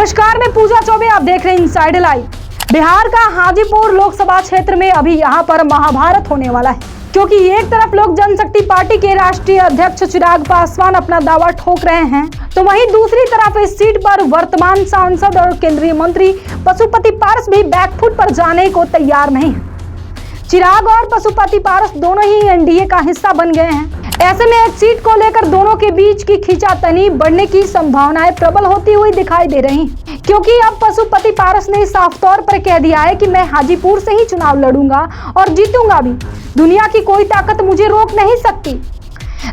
नमस्कार, मैं पूजा चौबे, आप देख रहे हैं इनसाइड लाइव। बिहार का हाजीपुर लोकसभा क्षेत्र में अभी यहां पर महाभारत होने वाला है, क्योंकि एक तरफ लोक जनशक्ति पार्टी के राष्ट्रीय अध्यक्ष चिराग पासवान अपना दावा ठोक रहे हैं, तो वहीं दूसरी तरफ इस सीट पर वर्तमान सांसद और केंद्रीय मंत्री पशुपति पारस भी बैकफुट पर जाने को तैयार नहीं है। चिराग और पशुपति पारस दोनों ही एनडीए का हिस्सा बन गए हैं। ऐसे में एक सीट को लेकर दोनों के बीच की खींचातानी बढ़ने की संभावनाएं प्रबल होती हुई दिखाई दे रही हैं, क्योंकि अब पशुपति पारस ने साफ तौर पर कह दिया है कि मैं हाजीपुर से ही चुनाव लड़ूंगा और जीतूंगा भी। दुनिया की कोई ताकत मुझे रोक नहीं सकती।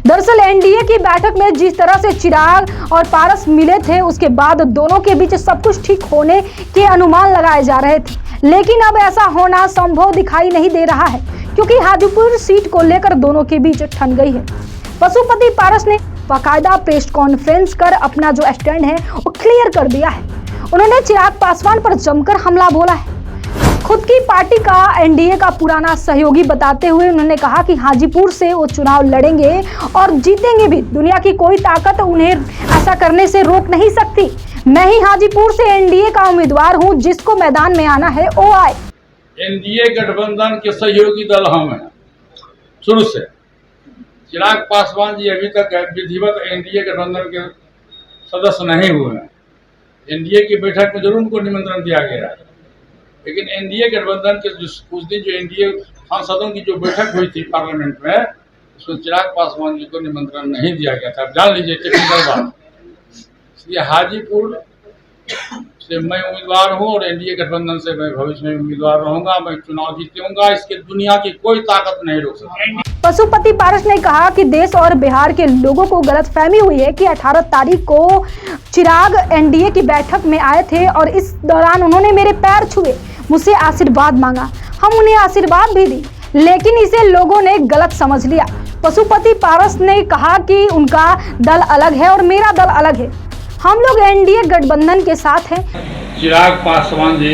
दरअसल एनडीए की बैठक में जिस तरह से चिराग और पारस मिले थे, उसके बाद दोनों के बीच सब कुछ ठीक होने के अनुमान लगाए जा रहे थे, लेकिन अब ऐसा होना संभव दिखाई नहीं दे रहा है, क्योंकि हाजीपुर सीट को लेकर दोनों के बीच ठन गई है। पशुपति पारस ने बाकायदा प्रेस कॉन्फ्रेंस कर अपना जो स्टैंड है वो क्लियर कर दिया है। उन्होंने चिराग पासवान पर जमकर हमला बोला है। खुद की पार्टी का एनडीए का पुराना सहयोगी बताते हुए उन्होंने कहा कि हाजीपुर से वो चुनाव लड़ेंगे और जीतेंगे भी। दुनिया की कोई ताकत उन्हें ऐसा करने से रोक नहीं सकती। मैं ही हाजीपुर से एनडीए का उम्मीदवार हूं, जिसको मैदान में आना है वो आए। एनडीए गठबंधन के सहयोगी दल हम हैं शुरू से। चिराग पासवान जी अभी तक विधिवत एनडीए गठबंधन के सदस्य नहीं हुए हैं। एनडीए की बैठक में जरूर उनको निमंत्रण दिया गया है, लेकिन एनडीए गठबंधन के उस दिन जो एनडीए सांसदों की जो बैठक हुई थी पार्लियामेंट में, उसमें चिराग पासवान जी को निमंत्रण नहीं दिया गया था। आप जान लीजिए टेक्निकल बात। इसलिए हाजीपुर से मैं उम्मीदवार हूं और एनडीए गठबंधन से मैं भविष्य में उम्मीदवार रहूंगा। मैं चुनाव जीतूंगा, इसके दुनिया की कोई ताकत नहीं रोक सकती। पशुपति पारस ने कहा कि देश और बिहार के लोगों को गलतफहमी हुई है कि 18 तारीख को चिराग एनडीए की बैठक में आए थे और इस दौरान उन्होंने मेरे पैर छुए, मुझसे आशीर्वाद मांगा। हम उन्हें आशीर्वाद भी दी, लेकिन इसे लोगों ने गलत समझ लिया। पशुपति पारस ने कहा कि उनका दल अलग है और मेरा दल अलग है। हम लोग एनडीए गठबंधन के साथ हैं। चिराग पासवान जी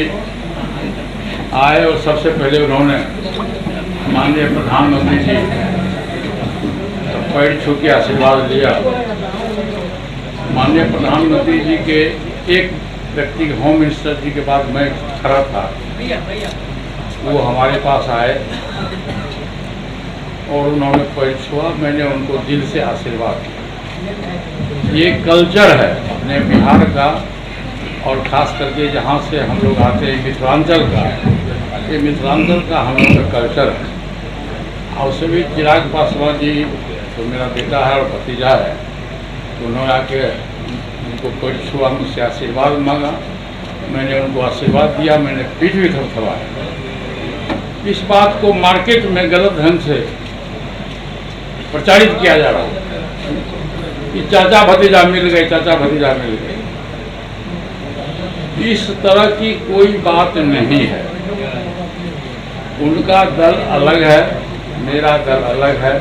आए और सबसे पहले उन्होंने माननीय प्रधानमंत्री जी पैर छू के आशीर्वाद लिया। माननीय प्रधानमंत्री जी के एक व्यक्ति होम मिनिस्टर जी के बाद मैं खड़ा था, वो हमारे पास आए और उन्होंने पैर छुआ। मैंने उनको दिल से आशीर्वाद दिया। ये कल्चर है अपने बिहार का, और ख़ास करके जहाँ से हम लोग आते हैं मिथिलांचल का, ये मिथिलांचल का हम लोग का कल्चर है। और उससे भी चिराग पासवान जी तो मेरा बेटा है और भतीजा है, तो उन्होंने आके उनको पैर छुआ, मुझसे आशीर्वाद मांगा। मैंने उनको आशीर्वाद दिया। मैंने पीठ भी थपथपाया। इस बात को मार्केट में गलत ढंग से प्रचारित किया जा रहा है कि चाचा भतीजा मिल गए, चाचा भतीजा मिल गए। इस तरह की कोई बात नहीं है। उनका दल अलग है, मेरा दल अलग है।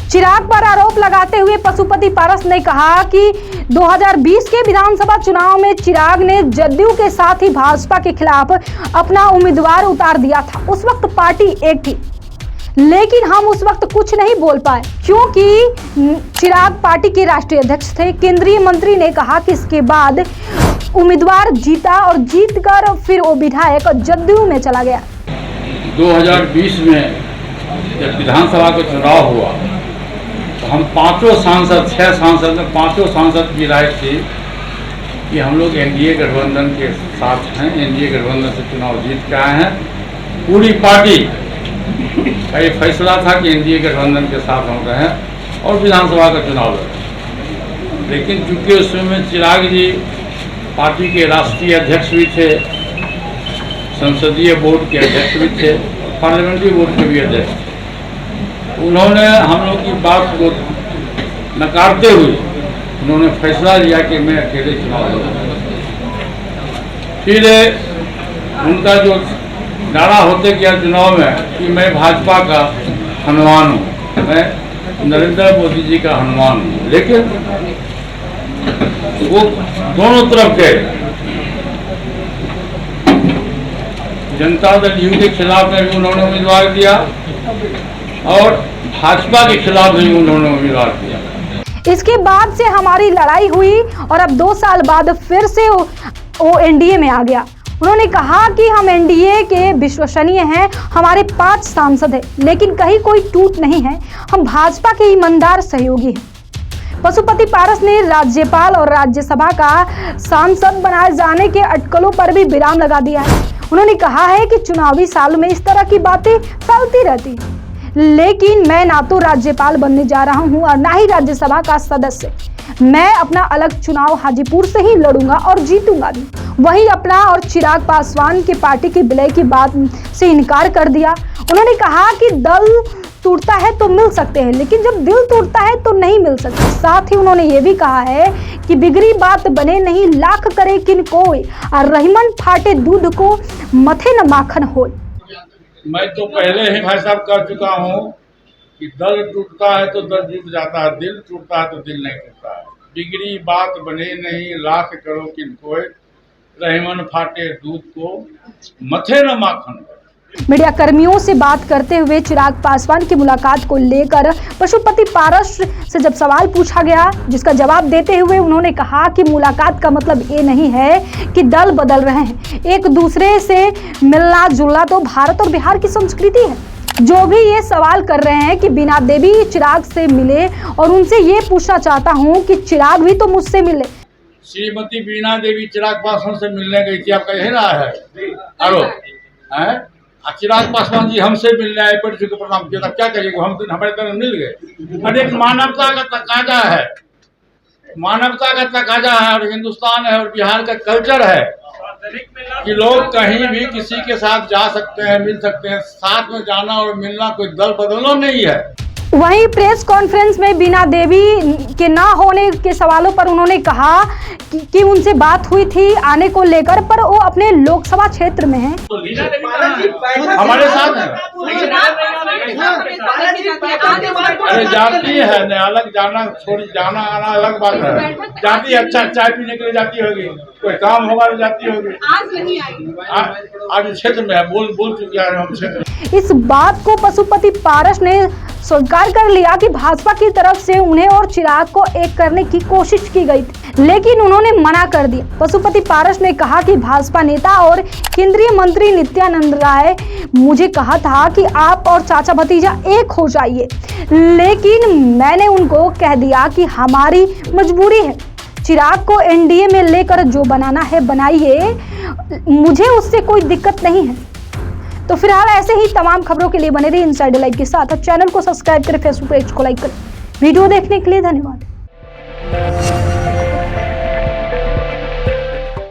चिराग पर आरोप लगाते हुए पशुपति पारस ने कहा कि 2020 के विधानसभा चुनाव में चिराग ने जदयू के साथ ही भाजपा के खिलाफ अपना उम्मीदवार उतार दिया था। उस वक्त पार्टी एक थी, लेकिन हम उस वक्त कुछ नहीं बोल पाए, क्योंकि चिराग पार्टी के राष्ट्रीय अध्यक्ष थे। केंद्रीय मंत्री ने कहा कि इसके बाद उम्मीदवार जीता और जीतकर फिर वो विधायक जदयू में चला गया। 2020 में जब विधानसभा का चुनाव हुआ तो हम पांचों सांसद, 6 सांसद में पांचों सांसद की राय थी कि हम लोग एनडीए गठबंधन के साथ हैं। एनडीए गठबंधन से चुनाव जीत के आए हैं। पूरी पार्टी का ये फैसला था कि एनडीए गठबंधन के साथ हम रहें और विधानसभा का चुनाव लड़ें। लेकिन चूंकि उस समय चिराग जी पार्टी के राष्ट्रीय अध्यक्ष भी थे, संसदीय बोर्ड के अध्यक्ष भी थे, पार्लियामेंट्री बोर्ड के भी अध्यक्ष थे, उन्होंने हम लोग की बात को नकारते हुए उन्होंने फैसला लिया कि मैं अकेले चुनाव लड़ूंगा। फिर उनका जो नारा होते गया चुनाव में कि मैं भाजपा का हनुमान हूँ, मैं नरेंद्र मोदी जी का हनुमान हूँ। लेकिन वो दोनों तरफ के जनता दल यू के खिलाफ में भी उन्होंने उम्मीदवार दिया और भाजपा के खिलाफ भी उन्होंने उम्मीदवार दिया। इसके बाद से हमारी लड़ाई हुई और अब 2 साल बाद फिर से वो एनडीए में आ गया। उन्होंने कहा कि हम एनडीए के विश्वसनीय हैं, हमारे 5 सांसद हैं, लेकिन कहीं कोई टूट नहीं है, हम भाजपा के ईमानदार सहयोगी हैं। पशुपति पारस ने राज्यपाल और राज्यसभा का सांसद बनाए जाने के अटकलों पर भी विराम लगा दिया है। उन्होंने कहा है कि चुनावी साल में इस तरह की बातें फैलती रहती हैं, लेकिन मैं ना तो राज्यपाल बनने जा रहा हूं और ना ही राज्यसभा का सदस्य। मैं अपना अलग चुनाव हाजीपुर से ही लड़ूंगा और जीतूंगा भी। वहीं अपना और चिराग पासवान की पार्टी के विलय की बात से इनकार कर दिया। उन्होंने कहा कि दल टूटता है तो मिल सकते हैं, लेकिन जब दिल टूटता है तो नहीं मिल सकते। साथ ही उन्होंने ये भी कहा है कि बिगड़ी बात बने नहीं, लाख करे किन कोई, और रहीमन फाटे दूध को मथे न माखन होय। मैं तो पहले ही भाई साहब कह चुका हूँ कि दल टूटता है तो दल टूट जाता है, दिल टूटता है तो दिल नहीं टूटता है। बिगड़ी बात बने नहीं, लाख करो किन कोय, रहीमन फाटे दूध को मथे न माखन। मीडिया कर्मियों से बात करते हुए चिराग पासवान की मुलाकात को लेकर पशुपति पारस से जब सवाल पूछा गया, जिसका जवाब देते हुए उन्होंने कहा कि मुलाकात का मतलब ये नहीं है कि दल बदल रहे हैं, एक दूसरे से मिलना जुलना तो भारत और बिहार की संस्कृति है। जो भी ये सवाल कर रहे हैं कि बीना देवी चिराग से मिले, और उनसे ये पूछना चाहता हूँ कि चिराग भी तो मुझसे मिले। श्रीमती बीना देवी चिराग पासवान से मिलने गई थी, आपका यही रहा है आरोप? चिराग पासवान जी हमसे मिलने आए, पर को प्रणाम किया था, क्या कहिएगा? हम हमारे तरह मिल गए। अरे एक मानवता का तकाजा है, मानवता का तकाजा है, और हिंदुस्तान है और बिहार का कल्चर है कि लोग कहीं भी किसी के साथ जा सकते हैं, मिल सकते हैं। साथ में जाना और मिलना कोई दल बदलना नहीं है। वहीं प्रेस कॉन्फ्रेंस में बीना देवी के ना होने के सवालों पर उन्होंने कहा कि उनसे बात हुई थी आने को लेकर, पर वो अपने लोकसभा क्षेत्र में हैं। तो हमारे साथ है। अरे जाती है न, अलग जाना छोड़ जाना आना अलग बात है। जाती है, अच्छा चाय पीने के लिए जाती होगी, कोई काम होगा तो जाती होगी। आज नहीं आई, आज क्षेत्र में है, बोल चुके हैं हम क्षेत्र। इस बात को पशुपति पारस ने स्वीकार कर लिया कि भाजपा की तरफ से उन्हें और चिराग को एक करने की कोशिश की गई थी, लेकिन उन्होंने मना कर दिया। पशुपति पारस ने कहा कि भाजपा नेता और केंद्रीय मंत्री नित्यानंद राय मुझे कहा था कि आप और चाचा भतीजा एक हो जाइए, लेकिन मैंने उनको कह दिया कि हमारी मजबूरी है, चिराग को एनडीए में लेकर जो बनाना है बनाइए, मुझे उससे कोई दिक्कत नहीं है। तो फिलहाल ऐसे ही तमाम खबरों के लिए बने रहिए इनसाइडर लाइव के साथ। अब चैनल को सब्सक्राइब करें, फेसबुक पेज को लाइक करें। वीडियो देखने के लिए धन्यवाद।